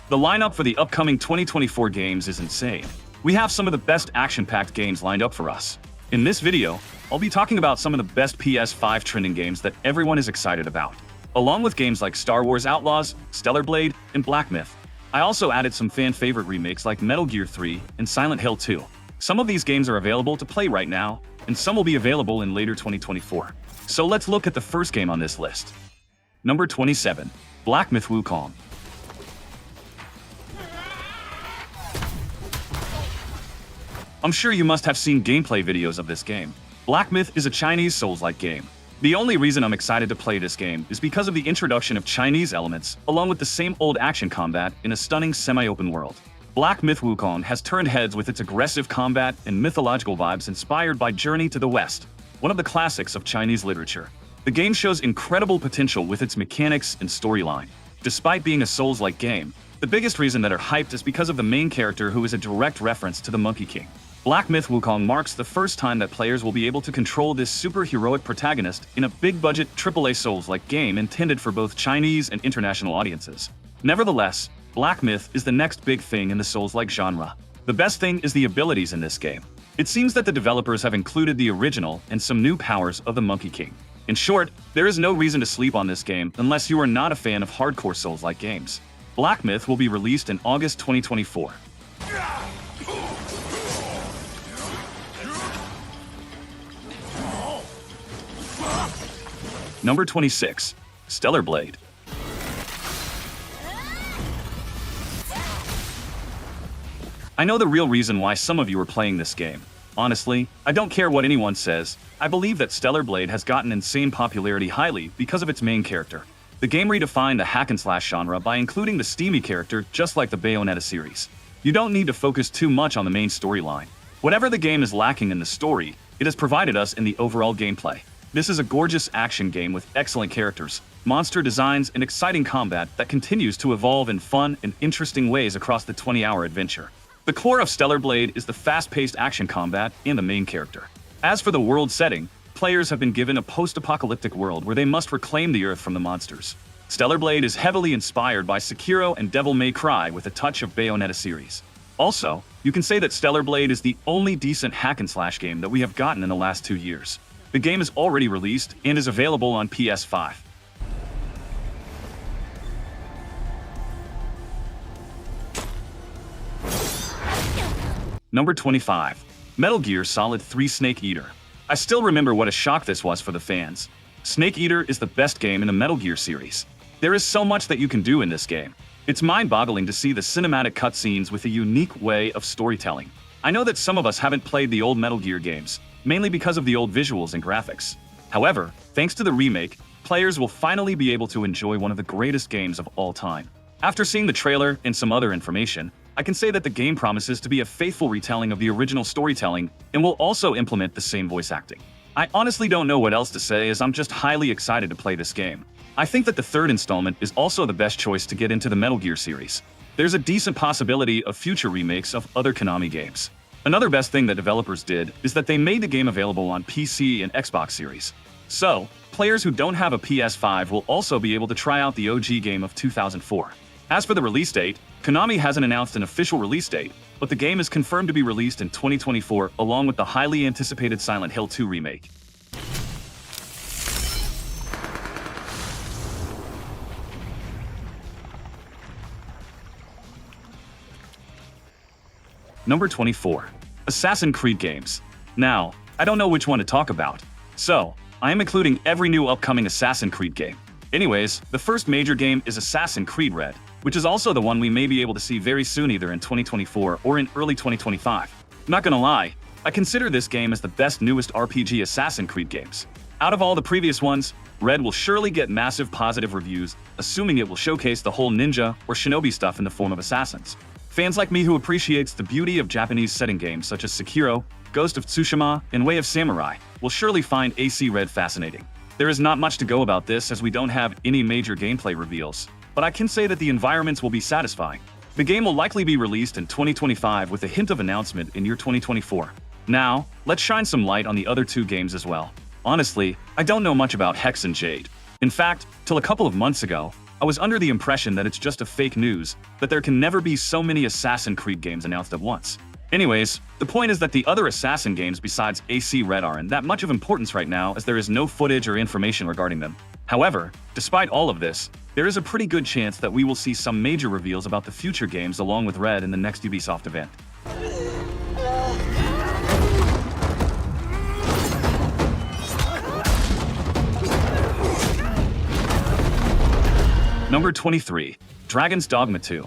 The lineup for the upcoming 2024 games is insane. We have some of the best action-packed games lined up for us. In this video, I'll be talking about some of the best PS5 trending games that everyone is excited about, along with games like Star Wars Outlaws, Stellar Blade, and Black Myth. I also added some fan-favorite remakes like Metal Gear 3 and Silent Hill 2. Some of these games are available to play right now, and some will be available in later 2024. So let's look at the first game on this list. Number 27. Black Myth Wukong. I'm sure you must have seen gameplay videos of this game. Black Myth is a Chinese Souls-like game. The only reason I'm excited to play this game is because of the introduction of Chinese elements, along with the same old action combat in a stunning semi-open world. Black Myth Wukong has turned heads with its aggressive combat and mythological vibes inspired by Journey to the West, one of the classics of Chinese literature. The game shows incredible potential with its mechanics and storyline. Despite being a Souls-like game, the biggest reason that are hyped is because of the main character, who is a direct reference to the Monkey King. Black Myth Wukong marks the first time that players will be able to control this super-heroic protagonist in a big-budget AAA Souls-like game intended for both Chinese and international audiences. Nevertheless, Black Myth is the next big thing in the Souls-like genre. The best thing is the abilities in this game. It seems that the developers have included the original and some new powers of the Monkey King. In short, there is no reason to sleep on this game unless you are not a fan of hardcore Souls-like games. Black Myth will be released in August 2024. Number 26. Stellar Blade. I know the real reason why some of you are playing this game. Honestly, I don't care what anyone says. I believe that Stellar Blade has gotten insane popularity highly because of its main character. The game redefined the hack-and-slash genre by including the steamy character, just like the Bayonetta series. You don't need to focus too much on the main storyline. Whatever the game is lacking in the story, it has provided us in the overall gameplay. This is a gorgeous action game with excellent characters, monster designs, and exciting combat that continues to evolve in fun and interesting ways across the 20-hour adventure. The core of Stellar Blade is the fast-paced action combat and the main character. As for the world setting, players have been given a post-apocalyptic world where they must reclaim the Earth from the monsters. Stellar Blade is heavily inspired by Sekiro and Devil May Cry with a touch of Bayonetta series. Also, you can say that Stellar Blade is the only decent hack-and-slash game that we have gotten in the last 2 years. The game is already released and is available on PS5. Number 25. Metal Gear Solid 3 Snake Eater. I still remember what a shock this was for the fans. Snake Eater is the best game in the Metal Gear series. There is so much that you can do in this game. It's mind-boggling to see the cinematic cutscenes with a unique way of storytelling. I know that some of us haven't played the old Metal Gear games, mainly because of the old visuals and graphics. However, thanks to the remake, players will finally be able to enjoy one of the greatest games of all time. After seeing the trailer and some other information, I can say that the game promises to be a faithful retelling of the original storytelling and will also implement the same voice acting. I honestly don't know what else to say, as I'm just highly excited to play this game. I think that the third installment is also the best choice to get into the Metal Gear series. There's a decent possibility of future remakes of other Konami games. Another best thing that developers did is that they made the game available on PC and Xbox Series. So, players who don't have a PS5 will also be able to try out the OG game of 2004. As for the release date, Konami hasn't announced an official release date, but the game is confirmed to be released in 2024 along with the highly anticipated Silent Hill 2 remake. Number 24. Assassin's Creed games. Now, I don't know which one to talk about, so I am including every new upcoming Assassin's Creed game. Anyways, the first major game is Assassin's Creed Red, which is also the one we may be able to see very soon, either in 2024 or in early 2025. Not gonna lie, I consider this game as the best newest RPG Assassin's Creed games. Out of all the previous ones, Red will surely get massive positive reviews, assuming it will showcase the whole ninja or shinobi stuff in the form of assassins. Fans like me who appreciates the beauty of Japanese setting games such as Sekiro, Ghost of Tsushima, and Way of Samurai will surely find AC Red fascinating. There is not much to go about this, as we don't have any major gameplay reveals, but I can say that the environments will be satisfying. The game will likely be released in 2025 with a hint of announcement in year 2024. Now, let's shine some light on the other two games as well. Honestly, I don't know much about Hex and Jade. In fact, till a couple of months ago, I was under the impression that it's just a fake news, that there can never be so many Assassin's Creed games announced at once. Anyways, the point is that the other Assassin games besides AC Red aren't that much of importance right now, as there is no footage or information regarding them. However, despite all of this, there is a pretty good chance that we will see some major reveals about the future games along with Red in the next Ubisoft event. Number 23. Dragon's Dogma 2.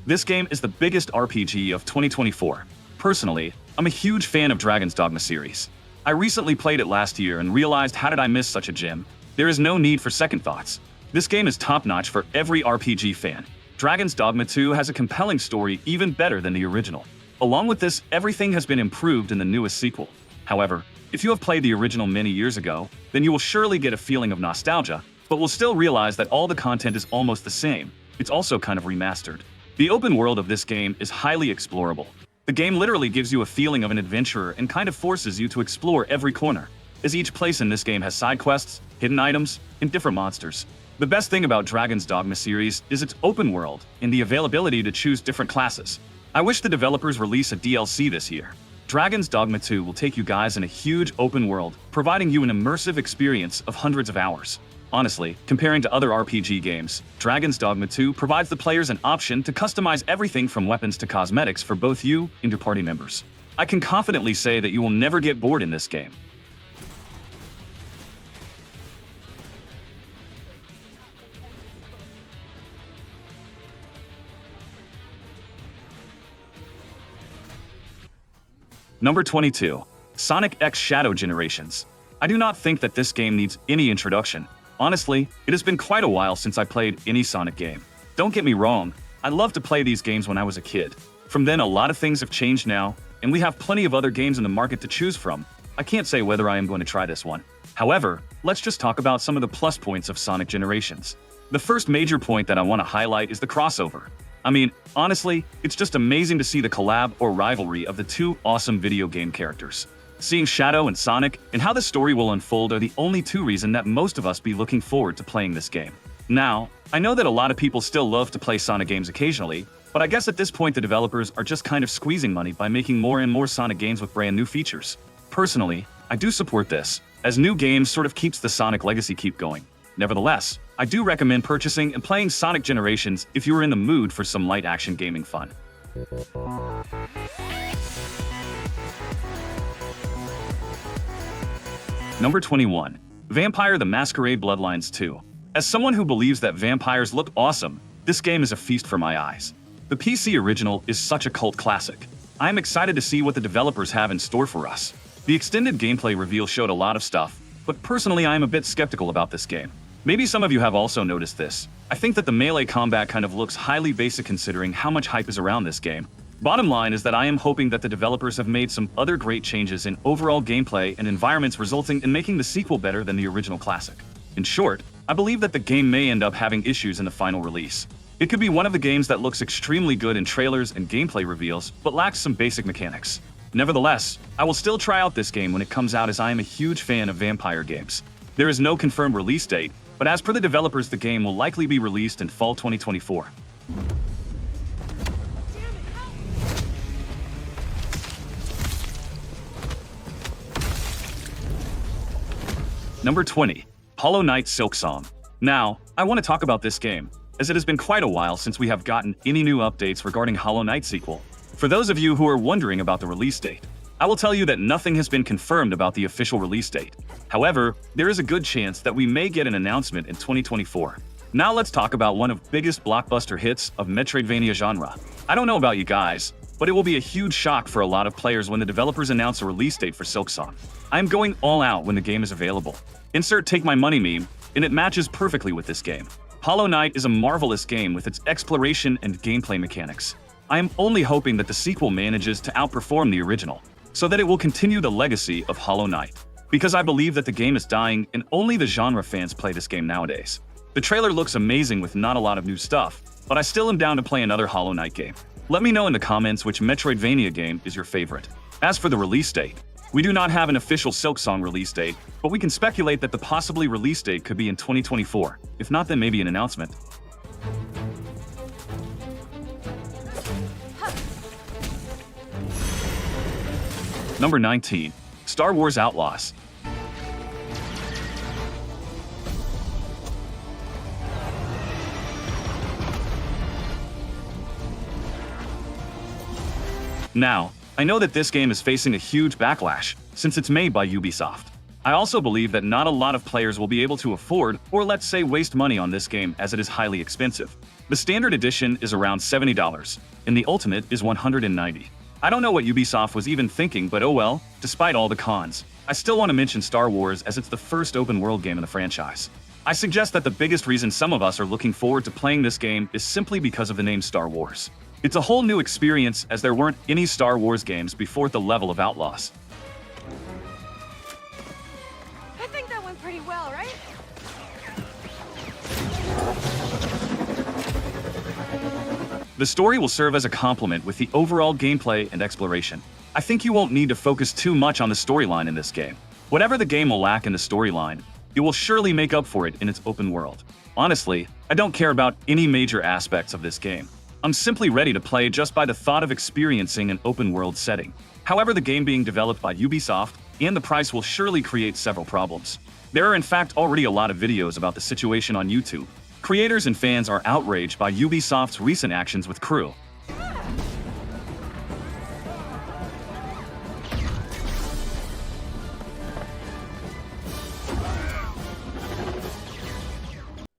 This game is the biggest RPG of 2024. Personally, I'm a huge fan of Dragon's Dogma series. I recently played it last year and realized, how did I miss such a gem? There is no need for second thoughts. This game is top-notch for every RPG fan. Dragon's Dogma 2 has a compelling story even better than the original. Along with this, everything has been improved in the newest sequel. However, if you have played the original many years ago, then you will surely get a feeling of nostalgia, but will still realize that all the content is almost the same. It's also kind of remastered. The open world of this game is highly explorable. The game literally gives you a feeling of an adventurer and kind of forces you to explore every corner, as each place in this game has side quests, hidden items, and different monsters. The best thing about Dragon's Dogma series is its open world and the availability to choose different classes. I wish the developers release a DLC this year. Dragon's Dogma 2 will take you guys in a huge open world, providing you an immersive experience of hundreds of hours. Honestly, comparing to other RPG games, Dragon's Dogma 2 provides the players an option to customize everything from weapons to cosmetics for both you and your party members. I can confidently say that you will never get bored in this game. Number 22. Sonic X Shadow Generations. I do not think that this game needs any introduction. Honestly, it has been quite a while since I played any Sonic game. Don't get me wrong, I loved to play these games when I was a kid. From then, a lot of things have changed now, and we have plenty of other games in the market to choose from. I can't say whether I am going to try this one. However, let's just talk about some of the plus points of Sonic Generations. The first major point that I want to highlight is the crossover. I mean, honestly, it's just amazing to see the collab or rivalry of the two awesome video game characters. Seeing Shadow and Sonic and how the story will unfold are the only two reasons that most of us be looking forward to playing this game. Now, I know that a lot of people still love to play Sonic games occasionally, but I guess at this point the developers are just kind of squeezing money by making more and more Sonic games with brand new features. Personally, I do support this, as new games sort of keeps the Sonic legacy keep going. Nevertheless, I do recommend purchasing and playing Sonic Generations if you are in the mood for some light action gaming fun. Number 21. Vampire the Masquerade Bloodlines 2. As someone who believes that vampires look awesome, this game is a feast for my eyes. The PC original is such a cult classic. I am excited to see what the developers have in store for us. The extended gameplay reveal showed a lot of stuff, but personally I am a bit skeptical about this game. Maybe some of you have also noticed this. I think that the melee combat kind of looks highly basic considering how much hype is around this game. Bottom line is that I am hoping that the developers have made some other great changes in overall gameplay and environments, resulting in making the sequel better than the original classic. In short, I believe that the game may end up having issues in the final release. It could be one of the games that looks extremely good in trailers and gameplay reveals, but lacks some basic mechanics. Nevertheless, I will still try out this game when it comes out, as I am a huge fan of vampire games. There is no confirmed release date, but as per the developers, the game will likely be released in fall 2024. Number 20. Hollow Knight Silksong. Now, I want to talk about this game, as it has been quite a while since we have gotten any new updates regarding Hollow Knight sequel. For those of you who are wondering about the release date, I will tell you that nothing has been confirmed about the official release date. However, there is a good chance that we may get an announcement in 2024. Now let's talk about one of the biggest blockbuster hits of Metroidvania genre. I don't know about you guys, but it will be a huge shock for a lot of players when the developers announce a release date for Silksong. I am going all out when the game is available. Insert take my money meme, and it matches perfectly with this game. Hollow Knight is a marvelous game with its exploration and gameplay mechanics. I am only hoping that the sequel manages to outperform the original, so that it will continue the legacy of Hollow Knight. Because I believe that the game is dying and only the genre fans play this game nowadays. The trailer looks amazing with not a lot of new stuff, but I still am down to play another Hollow Knight game. Let me know in the comments which Metroidvania game is your favorite. As for the release date, we do not have an official Silksong release date, but we can speculate that the possibly release date could be in 2024. If not, then maybe an announcement. Number 19. Star Wars Outlaws. Now, I know that this game is facing a huge backlash, since it's made by Ubisoft. I also believe that not a lot of players will be able to afford, or let's say waste money on this game as it is highly expensive. The standard edition is around $70, and the ultimate is $190. I don't know what Ubisoft was even thinking, but oh well, despite all the cons, I still want to mention Star Wars as it's the first open-world game in the franchise. I suggest that the biggest reason some of us are looking forward to playing this game is simply because of the name Star Wars. It's a whole new experience as there weren't any Star Wars games before at the level of Outlaws. I think that went pretty well, right? The story will serve as a complement with the overall gameplay and exploration. I think you won't need to focus too much on the storyline in this game. Whatever the game will lack in the storyline, it will surely make up for it in its open world. Honestly, I don't care about any major aspects of this game. I'm simply ready to play just by the thought of experiencing an open-world setting. However, the game being developed by Ubisoft and the price will surely create several problems. There are in fact already a lot of videos about the situation on YouTube. Creators and fans are outraged by Ubisoft's recent actions with Crew.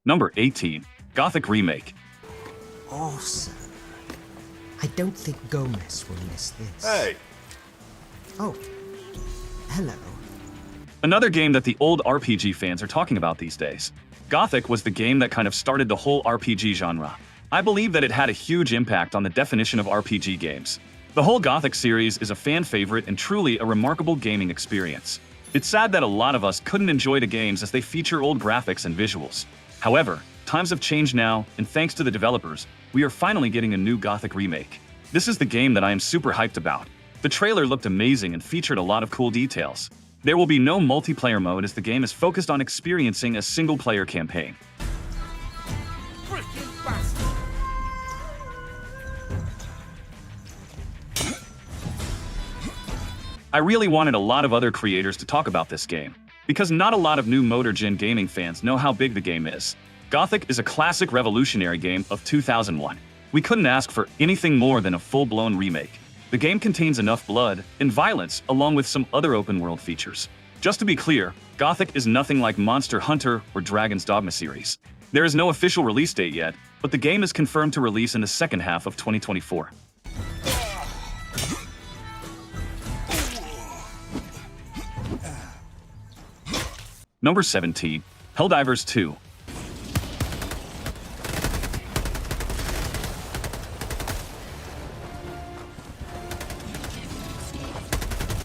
Number 18. Gothic Remake. Awesome. I don't think Gomez will miss this. Hey! Oh. Hello. Another game that the old RPG fans are talking about these days. Gothic was the game that kind of started the whole RPG genre. I believe that it had a huge impact on the definition of RPG games. The whole Gothic series is a fan favorite and truly a remarkable gaming experience. It's sad that a lot of us couldn't enjoy the games as they feature old graphics and visuals. However, times have changed now, and thanks to the developers, we are finally getting a new Gothic remake. This is the game that I am super hyped about. The trailer looked amazing and featured a lot of cool details. There will be no multiplayer mode as the game is focused on experiencing a single-player campaign. I really wanted a lot of other creators to talk about this game, because not a lot of new Motor-Gen gaming fans know how big the game is. Gothic is a classic revolutionary game of 2001. We couldn't ask for anything more than a full-blown remake. The game contains enough blood and violence along with some other open-world features. Just to be clear, Gothic is nothing like Monster Hunter or Dragon's Dogma series. There is no official release date yet, but the game is confirmed to release in the second half of 2024. Number 17. Helldivers 2.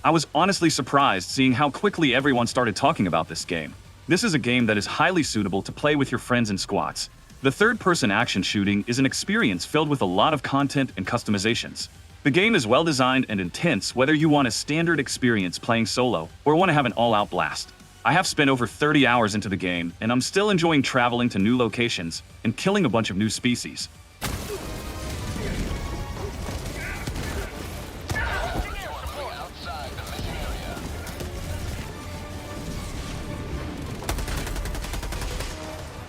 I was honestly surprised seeing how quickly everyone started talking about this game. This is a game that is highly suitable to play with your friends in squads. The third-person action shooting is an experience filled with a lot of content and customizations. The game is well-designed and intense whether you want a standard experience playing solo or want to have an all-out blast. I have spent over 30 hours into the game, and I'm still enjoying traveling to new locations and killing a bunch of new species.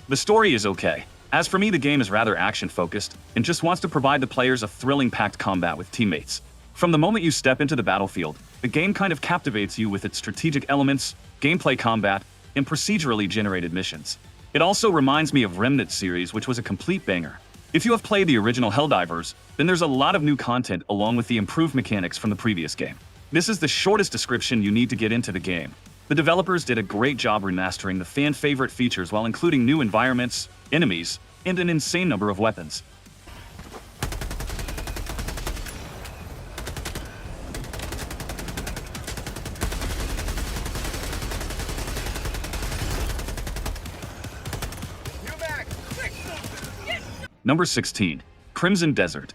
The story is okay. As for me, the game is rather action-focused and just wants to provide the players a thrilling-packed combat with teammates. From the moment you step into the battlefield, the game kind of captivates you with its strategic elements, gameplay combat, and procedurally generated missions. It also reminds me of Remnant series, which was a complete banger. If you have played the original Helldivers, then there's a lot of new content along with the improved mechanics from the previous game. This is the shortest description you need to get into the game. The developers did a great job remastering the fan-favorite features while including new environments, enemies, and an insane number of weapons. Number 16. Crimson Desert.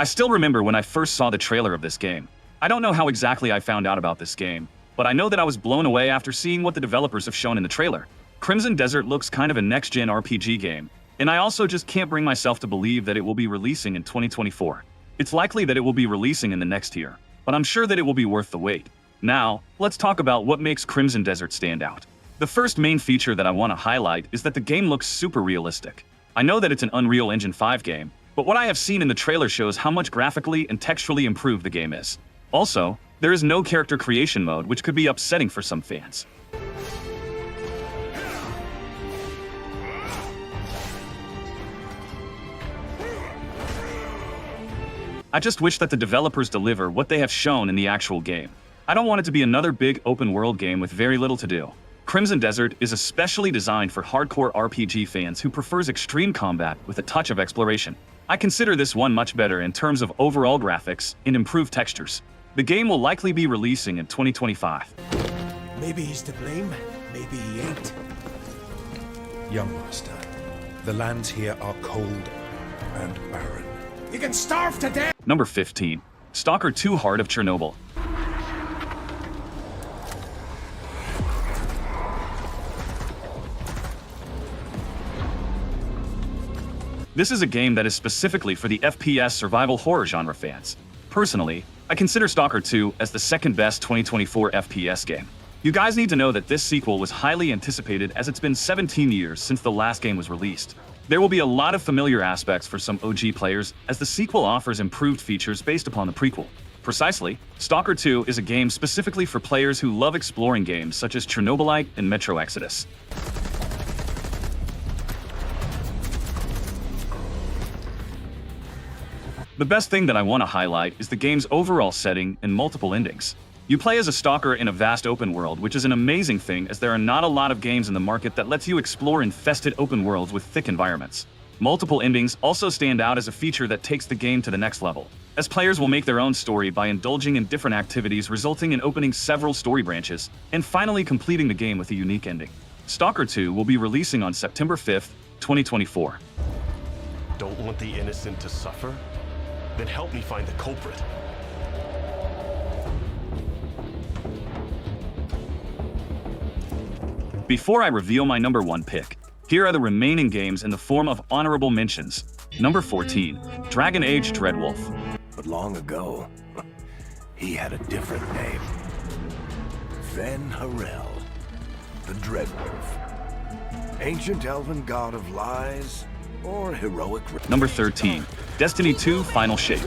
I still remember when I first saw the trailer of this game. I don't know how exactly I found out about this game, but I know that I was blown away after seeing what the developers have shown in the trailer. Crimson Desert looks kind of a next-gen RPG game, and I also just can't bring myself to believe that it will be releasing in 2024. It's likely that it will be releasing in the next year, but I'm sure that it will be worth the wait. Now, let's talk about what makes Crimson Desert stand out. The first main feature that I want to highlight is that the game looks super realistic. I know that it's an Unreal Engine 5 game, but what I have seen in the trailer shows how much graphically and texturally improved the game is. Also, there is no character creation mode, which could be upsetting for some fans. I just wish that the developers deliver what they have shown in the actual game. I don't want it to be another big open-world game with very little to do. Crimson Desert is especially designed for hardcore RPG fans who prefers extreme combat with a touch of exploration. I consider this one much better in terms of overall graphics and improved textures. The game will likely be releasing in 2025. Maybe he's to blame, maybe he ain't. Young master, the lands here are cold and barren. You can starve to death! Number 15. Stalker 2: Heart of Chernobyl. This is a game that is specifically for the FPS survival horror genre fans. Personally, I consider Stalker 2 as the second best 2024 FPS game. You guys need to know that this sequel was highly anticipated as it's been 17 years since the last game was released. There will be a lot of familiar aspects for some OG players as the sequel offers improved features based upon the prequel. Precisely, Stalker 2 is a game specifically for players who love exploring games such as Chernobylite and Metro Exodus. The best thing that I want to highlight is the game's overall setting and multiple endings. You play as a stalker in a vast open world, which is an amazing thing as there are not a lot of games in the market that lets you explore infested open worlds with thick environments. Multiple endings also stand out as a feature that takes the game to the next level, as players will make their own story by indulging in different activities, resulting in opening several story branches, and finally completing the game with a unique ending. Stalker 2 will be releasing on September 5th, 2024. Don't want the innocent to suffer? Then help me find the culprit. Before I reveal my number 1 pick, here are the remaining games in the form of honorable mentions. Number 14, Dragon Age Dreadwolf. But long ago, he had a different name. Fen Harel, the Dreadwolf. Ancient elven god of lies, or heroic... Number 13, Destiny 2 Final Shape.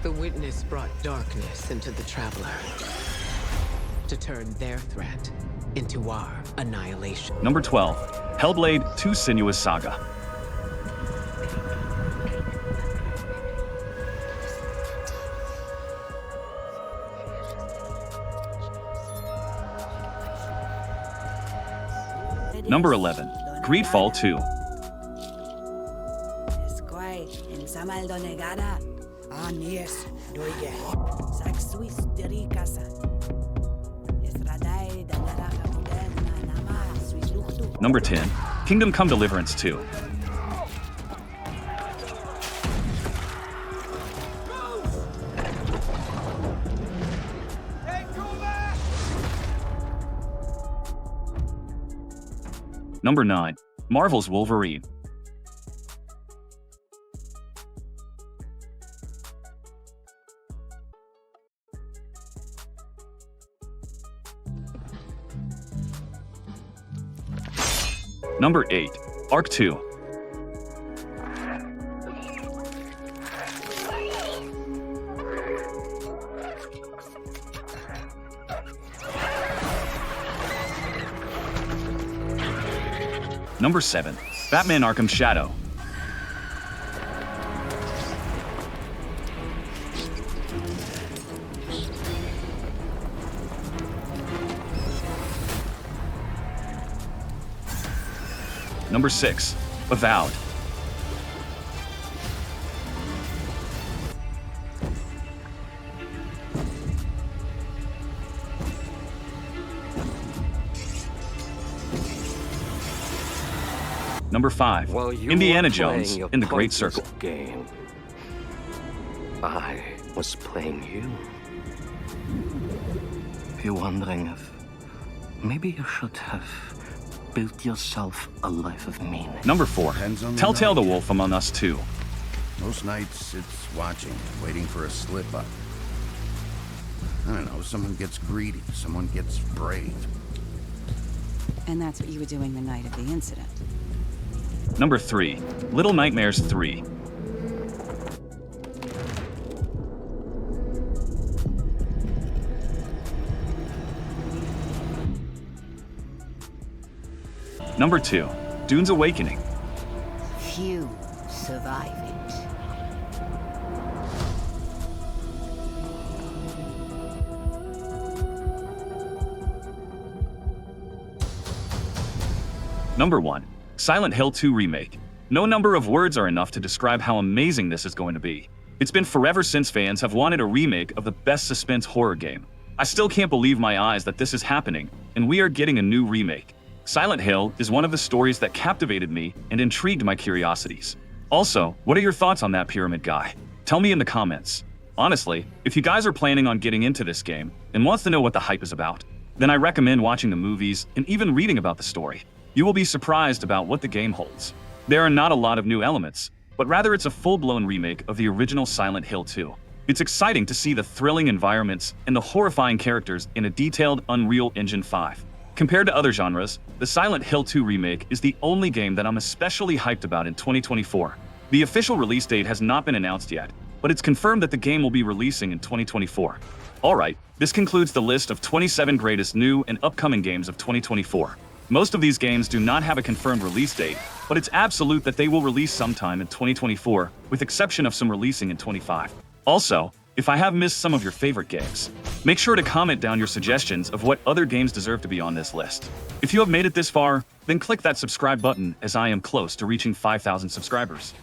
The Witness brought darkness into the Traveler to turn their threat into our annihilation. Number 12, Hellblade 2 Senua's Saga. Number 11, Greedfall 2. Number 10, Kingdom Come Deliverance 2. Number 9, Marvel's Wolverine. Number 8, Arc 2. Number 7, Batman Arkham Shadow. Number 6, Avowed. Number 5. While you Indiana were playing Jones your in the Great pointless Circle. game, I was playing you. You're wondering if maybe you should have built yourself a life of meaning. Number 4. Depends on the Telltale the night. Wolf Among Us 2. Most nights it's watching, waiting for a slip up. I don't know, someone gets greedy, someone gets brave. And that's what you were doing the night of the incident. Number 3. Little Nightmares 3. Number 2. Dune's Awakening. Few survive it. Number 1. Silent Hill 2 Remake. No number of words are enough to describe how amazing this is going to be. It's been forever since fans have wanted a remake of the best suspense horror game. I still can't believe my eyes that this is happening, and we are getting a new remake. Silent Hill is one of the stories that captivated me and intrigued my curiosities. Also, what are your thoughts on that pyramid guy? Tell me in the comments. Honestly, if you guys are planning on getting into this game and wants to know what the hype is about, then I recommend watching the movies and even reading about the story. You will be surprised about what the game holds. There are not a lot of new elements, but rather it's a full-blown remake of the original Silent Hill 2. It's exciting to see the thrilling environments and the horrifying characters in a detailed Unreal Engine 5. Compared to other genres, the Silent Hill 2 remake is the only game that I'm especially hyped about in 2024. The official release date has not been announced yet, but it's confirmed that the game will be releasing in 2024. Alright, this concludes the list of 27 greatest new and upcoming games of 2024. Most of these games do not have a confirmed release date, but it's absolute that they will release sometime in 2024, with exception of some releasing in 25. Also, if I have missed some of your favorite games, make sure to comment down your suggestions of what other games deserve to be on this list. If you have made it this far, then click that subscribe button as I am close to reaching 5,000 subscribers.